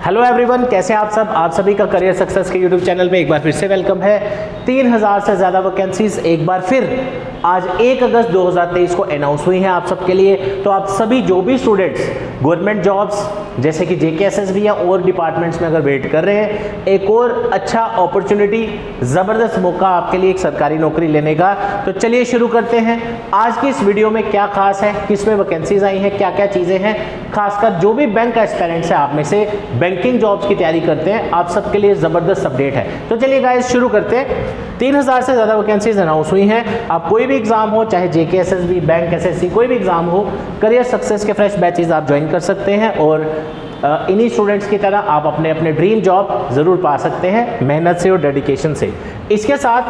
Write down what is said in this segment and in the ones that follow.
Hello everyone, कैसे हैं आप सब। आप सभी का करियर सक्सेस के यूट्यूब चैनल में एक बार फिर से वेलकम है। 3000 से ज़्यादा वैकेंसीज एक बार फिर आज 1 अगस्त 2023 को अनाउंस हुई हैं आप सबके लिए। तो आप सभी जो भी स्टूडेंट्स गवर्नमेंट जॉब्स जैसे कि JKSSB या और डिपार्टमेंट्स में अगर वेट कर रहे हैं, एक और अच्छा अपॉर्चुनिटी, ज़बरदस्त मौका आपके लिए एक सरकारी नौकरी लेने का। तो चलिए शुरू करते हैं। आज की इस वीडियो में क्या खास है, किस में वैकेंसीज आई हैं, क्या क्या चीज़ें हैं, खासकर जो भी बैंक एस्पिरेंट्स हैं आप में से बैंकिंग जॉब्स की तैयारी करते हैं, आप सबके लिए ज़बरदस्त अपडेट है। तो चलिए गाइस शुरू करते हैं। 3000 से ज़्यादा वैकेंसीज अनाउंस हुई हैं। आप कोई भी एग्जाम हो, चाहे JKSSB, बैंक, SSC, कोई भी एग्जाम हो, करियर सक्सेस के फ्रेश बैचेज आप ज्वाइन कर सकते हैं और इन्हीं स्टूडेंट्स की तरह आप अपने अपने ड्रीम जॉब ज़रूर पा सकते हैं मेहनत से और डेडिकेशन से। इसके साथ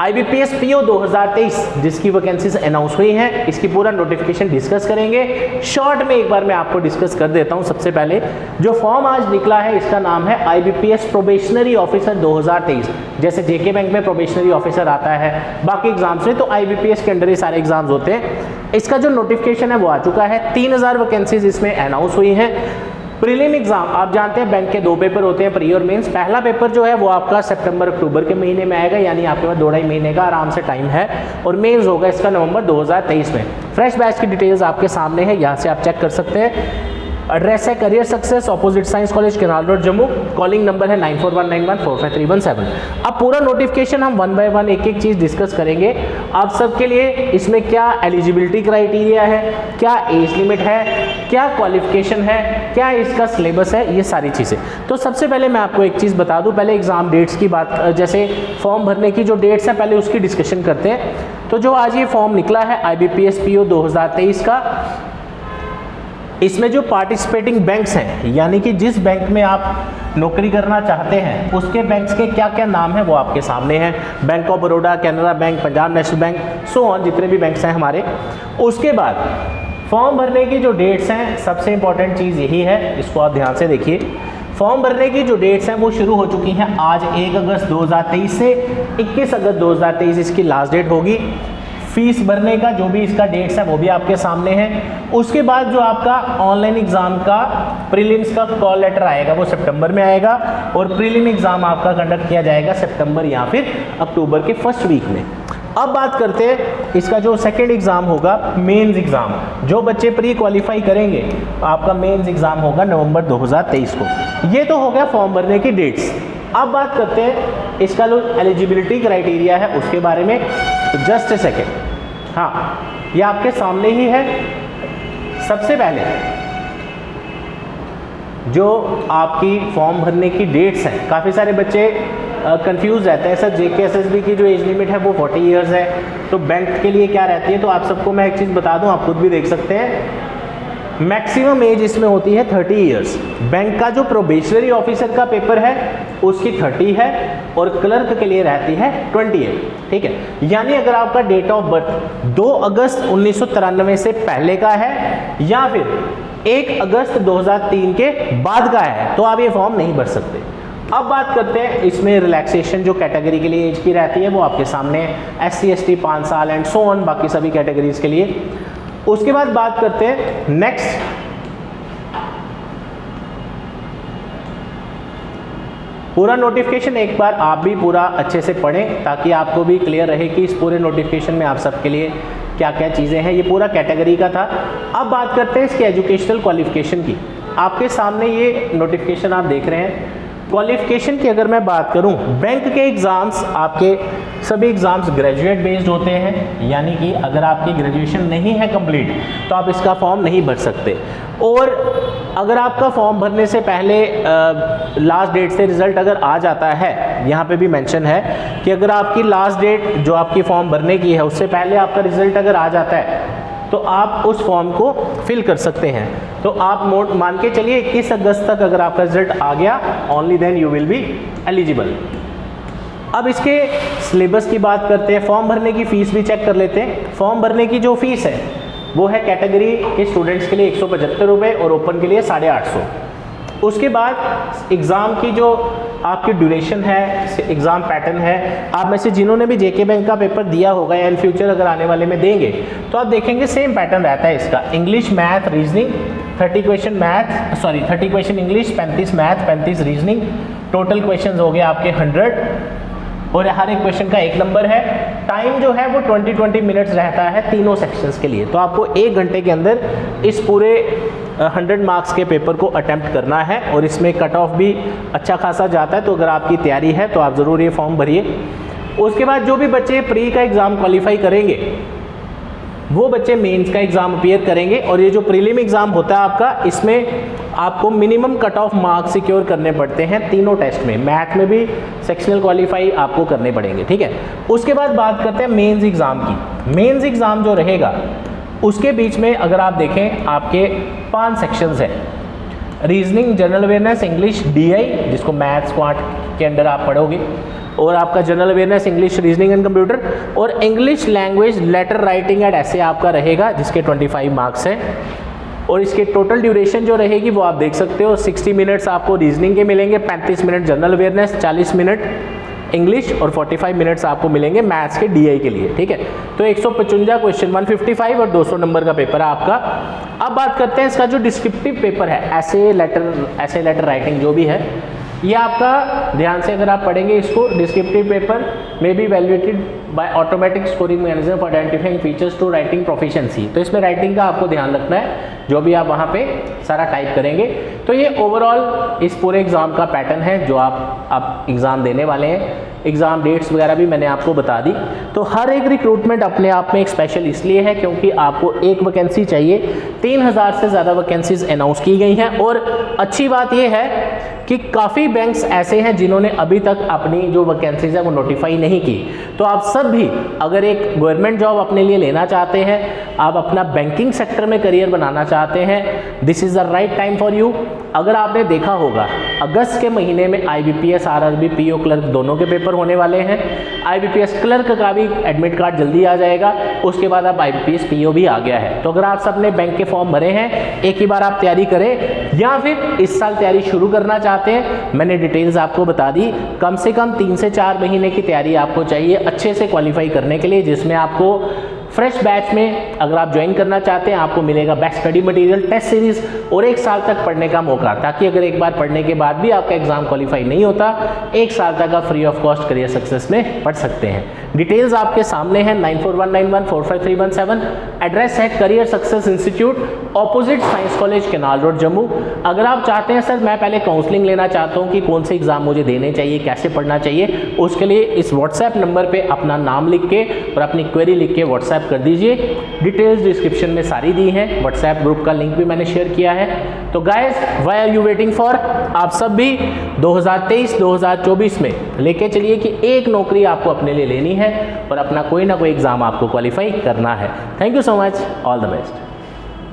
IBPS PO 2023 जिसकी वैकेंसीज अनाउंस हुई हैं, इसकी पूरा नोटिफिकेशन डिस्कस करेंगे। शॉर्ट में एक बार मैं आपको डिस्कस कर देता हूं। सबसे पहले जो फॉर्म आज निकला है, इसका नाम है IBPS प्रोबेशनरी ऑफिसर 2023। जैसे JK बैंक में प्रोबेशनरी ऑफिसर आता है, बाकी एग्जाम्स में तो IBPS के अंडर ही सारे एग्जाम्स होते हैं। इसका जो नोटिफिकेशन है वो आ चुका है। 3000 वैकेंसीज इसमें अनाउंस हुई हैं। प्रीलिम एग्जाम आप जानते हैं बैंक के 2 पेपर होते हैं, प्री और मेंस। पहला पेपर जो है वो आपका सितंबर-अक्टूबर के महीने में आएगा, यानी आपके पास 2-2.5 महीने का आराम से टाइम है। और मेंस होगा इसका नवंबर 2023 में। फ्रेश बैच की डिटेल्स आपके सामने है, यहाँ से आप चेक कर सकते हैं। एड्रेस है career success, opposite science college, canal road, Jammu. Calling number है 9419145317। अब पूरा नोटिफिकेशन हम 1 बाय 1 एक चीज़ डिस्कस करेंगे आप सबके लिए। इसमें क्या एलिजिबिलिटी क्राइटेरिया है, क्या एज लिमिट है, क्या क्वालिफिकेशन है, क्या इसका सिलेबस है, ये सारी चीज़ें। तो सबसे पहले मैं आपको एक चीज़ बता दूं, पहले एग्ज़ाम डेट्स की बात, जैसे फॉर्म भरने की जो डेट्स हैं पहले उसकी डिस्कशन करते हैं। तो जो आज ये फॉर्म निकला है IBPS PO 2023 का, इसमें जो पार्टिसिपेटिंग बैंक्स हैं, यानी कि जिस बैंक में आप नौकरी करना चाहते हैं उसके बैंक्स के क्या क्या नाम है वो आपके सामने हैं। Bank of Baroda, Canara bank, Punjab national bank, so on, जितने भी बैंक्स हैं हमारे। उसके बाद फॉर्म भरने की जो डेट्स हैं, सबसे इंपॉर्टेंट चीज़ यही है, इसको आप ध्यान से देखिए। फॉर्म भरने की जो डेट्स हैं वो शुरू हो चुकी हैं आज 1 अगस्त 2023 से 21 अगस्त 2023 इसकी लास्ट डेट होगी। फीस भरने का जो भी इसका डेट्स है वो भी आपके सामने है। उसके बाद जो आपका ऑनलाइन एग्जाम का प्रीलिम्स का कॉल लेटर आएगा वो सितंबर में आएगा और प्रीलिम एग्जाम आपका कंडक्ट किया जाएगा सितंबर या फिर अक्टूबर के फर्स्ट वीक में। अब बात करते हैं इसका जो सेकेंड एग्जाम होगा, मेंस एग्जाम। जो बच्चे प्री क्वालिफाई करेंगे आपका मेंस एग्जाम होगा नवंबर 2023 को। ये तो हो गया फॉर्म भरने की डेट्स। अब बात करते हैं इसका जो एलिजिबिलिटी क्राइटेरिया है उसके बारे में। तो जस्ट ए सेकेंड, हाँ ये आपके सामने ही है। सबसे पहले जो आपकी फॉर्म भरने की डेट्स हैं, काफ़ी सारे बच्चे कंफ्यूज रहते हैं सर JKSSB की जो एज लिमिट है वो 40 इयर्स है, तो बैंक के लिए क्या रहती है। तो आप सबको मैं एक चीज़ बता दूं, आप खुद भी देख सकते हैं, मैक्सिमम एज इसमें होती है 30 इयर्स। बैंक का जो प्रोबेशनरी ऑफिसर का पेपर है उसकी 30 है और क्लर्क के लिए रहती है 28। ठीक है, यानी अगर आपका डेट ऑफ बर्थ 2 अगस्त 1993 से पहले का है या फिर 1 अगस्त 2003 के बाद का है तो आप ये फॉर्म नहीं भर सकते। अब बात करते हैं इसमें रिलैक्सेशन जो कैटेगरी के लिए एज की रहती है वो आपके सामने, SC ST 5 साल एंड सो ऑन, बाकी सभी कैटेगरीज के लिए। उसके बाद बात करते हैं नेक्स्ट, पूरा नोटिफिकेशन एक बार आप भी पूरा अच्छे से पढ़ें ताकि आपको भी क्लियर रहे कि इस पूरे नोटिफिकेशन में आप सबके लिए क्या क्या चीज़ें हैं। ये पूरा कैटेगरी का था। अब बात करते हैं इसके एजुकेशनल क्वालिफिकेशन की। आपके सामने ये नोटिफिकेशन आप देख रहे हैं। क्वालिफिकेशन की अगर मैं बात करूं, बैंक के एग्ज़ाम्स आपके सभी एग्ज़ाम्स ग्रेजुएट बेस्ड होते हैं, यानी कि अगर आपकी ग्रेजुएशन नहीं है कंप्लीट तो आप इसका फॉर्म नहीं भर सकते। और अगर आपका फॉर्म भरने से पहले लास्ट डेट से रिज़ल्ट अगर आ जाता है, यहाँ पे भी मेंशन है कि अगर आपकी लास्ट डेट जो आपकी फॉर्म भरने की है उससे पहले आपका रिज़ल्ट अगर आ जाता है तो आप उस फॉर्म को फिल कर सकते हैं। तो आप मान के चलिए 21 अगस्त तक अगर आपका रिजल्ट आ गया, only then you will be eligible. अब इसके सिलेबस की बात करते हैं। फॉर्म भरने की फ़ीस भी चेक कर लेते हैं। फॉर्म भरने की जो फीस है वो है कैटेगरी के स्टूडेंट्स के लिए 175 रुपये और ओपन के लिए 850। उसके बाद एग्ज़ाम की जो आपकी ड्यूरेशन है, एग्ज़ाम पैटर्न है, आप में से जिन्होंने भी JK बैंक का पेपर दिया होगा या इन फ्यूचर अगर आने वाले में देंगे तो आप देखेंगे सेम पैटर्न रहता है इसका। English, math, reasoning, 30 question math, sorry 30 question English, 35 math, 35 reasoning, total question हो गए आपके 100 और हर एक क्वेश्चन का 1 नंबर है। टाइम जो है वो 20 मिनट्स रहता है तीनों सेक्शंस के लिए। तो आपको 1 घंटे के अंदर इस पूरे 100 मार्क्स के पेपर को अटेम्प्ट करना है और इसमें कट ऑफ भी अच्छा खासा जाता है। तो अगर आपकी तैयारी है तो आप ज़रूर ये फॉर्म भरिए। उसके बाद जो भी बच्चे प्री का एग्ज़ाम क्वालिफाई करेंगे वो बच्चे मेंस का एग्ज़ाम अपीयर करेंगे। और ये जो प्रीलिम एग्ज़ाम होता है आपका, इसमें आपको minimum cut off marks secure करने पड़ते हैं तीनों टेस्ट में। मैथ में भी सेक्शनल क्वालिफाई आपको करने पड़ेंगे, ठीक है। उसके बाद बात करते हैं मेंस एग्ज़ाम की। मेंस एग्ज़ाम जो रहेगा उसके बीच में अगर आप देखें आपके 5 सेक्शंस हैं, reasoning, general awareness, English, DI जिसको मैथ्स क्वांट के अंडर आप पढ़ोगे, और आपका general awareness, English, reasoning and computer, और English language, letter writing and ऐसे आपका रहेगा जिसके 25 मार्क्स हैं। और इसके टोटल ड्यूरेशन जो रहेगी वो आप देख सकते हो, 60 मिनट्स आपको रीजनिंग के मिलेंगे, 35 minute general awareness, 40 minute English और 45 मिनट्स आपको मिलेंगे मैथ्स के DI के लिए, ठीक है। तो 155 क्वेश्चन, 155 और 200 नंबर का पेपर है आपका। अब बात करते हैं इसका जो डिस्क्रिप्टिव पेपर है, ऐसे लेटर राइटिंग जो भी है, ये आपका ध्यान से अगर आप पढ़ेंगे इसको, डिस्क्रिप्टिव पेपर में be valuated by automatic scoring mechanism for identifying features to writing proficiency. तो इसमें राइटिंग का आपको ध्यान रखना है, जो भी आप वहाँ पे सारा टाइप करेंगे। तो ये ओवरऑल इस पूरे एग्ज़ाम का पैटर्न है जो आप एग्ज़ाम देने वाले हैं। एग्ज़ाम डेट्स वगैरह भी मैंने आपको बता दी। तो हर एक रिक्रूटमेंट अपने आप में एक स्पेशल इसलिए है क्योंकि आपको एक वैकेंसी चाहिए, 3000 से ज़्यादा वैकेंसीज अनाउंस की गई हैं। और अच्छी बात यह है कि काफ़ी बैंक्स ऐसे हैं जिन्होंने अभी तक अपनी जो वैकेंसीज है वो नोटिफाई नहीं की। तो आप सब भी अगर एक गवर्नमेंट जॉब अपने लिए लेना चाहते हैं, आप अपना बैंकिंग सेक्टर में करियर बनाना चाहते हैं, this is the right time for you. अगर आपने देखा होगा अगस्त के महीने में IBPS RRB PO क्लर्क दोनों के पेपर होने वाले हैं। IBPS क्लर्क का भी एडमिट कार्ड जल्दी आ जाएगा, उसके बाद अब IBPS PO भी आ गया है। तो अगर आप सब ने बैंक के फॉर्म भरे हैं, एक ही बार आप तैयारी करें या फिर इस साल तैयारी शुरू करना चाहते हैं, मैंने डिटेल्स आपको बता दी। कम से कम 3 से 4 महीने की तैयारी आपको चाहिए अच्छे से क्वालिफाई करने के लिए, जिसमें आपको फ्रेश बैच में अगर आप ज्वाइन करना चाहते हैं आपको मिलेगा best study material, test series और 1 साल तक पढ़ने का मौका, ताकि अगर एक बार पढ़ने के बाद भी आपका एग्जाम क्वालिफाई नहीं होता, 1 साल तक आप free of cost career success में पढ़ सकते हैं। डिटेल्स आपके सामने हैं, 9419145317। एड्रेस है career success institute, opposite science college, canal road, Jammu. अगर आप चाहते हैं सर मैं पहले काउंसलिंग लेना चाहता हूँ कि कौन से एग्जाम मुझे देने चाहिए, कैसे पढ़ना चाहिए, उसके लिए इस व्हाट्सएप नंबर पर अपना नाम लिख के और अपनी क्वेरी लिख के व्हाट्सएप कर दीजिए। डिटेल्स डिस्क्रिप्शन में सारी दी हैं, व्हाट्सएप ग्रुप का लिंक भी मैंने शेयर किया है। तो guys, why are you waiting for? आप सब भी 2023-2024 में लेके चलिए कि एक नौकरी आपको अपने लिए लेनी है और अपना कोई ना कोई एग्जाम आपको क्वालिफाई करना है। Thank you so much, all the best.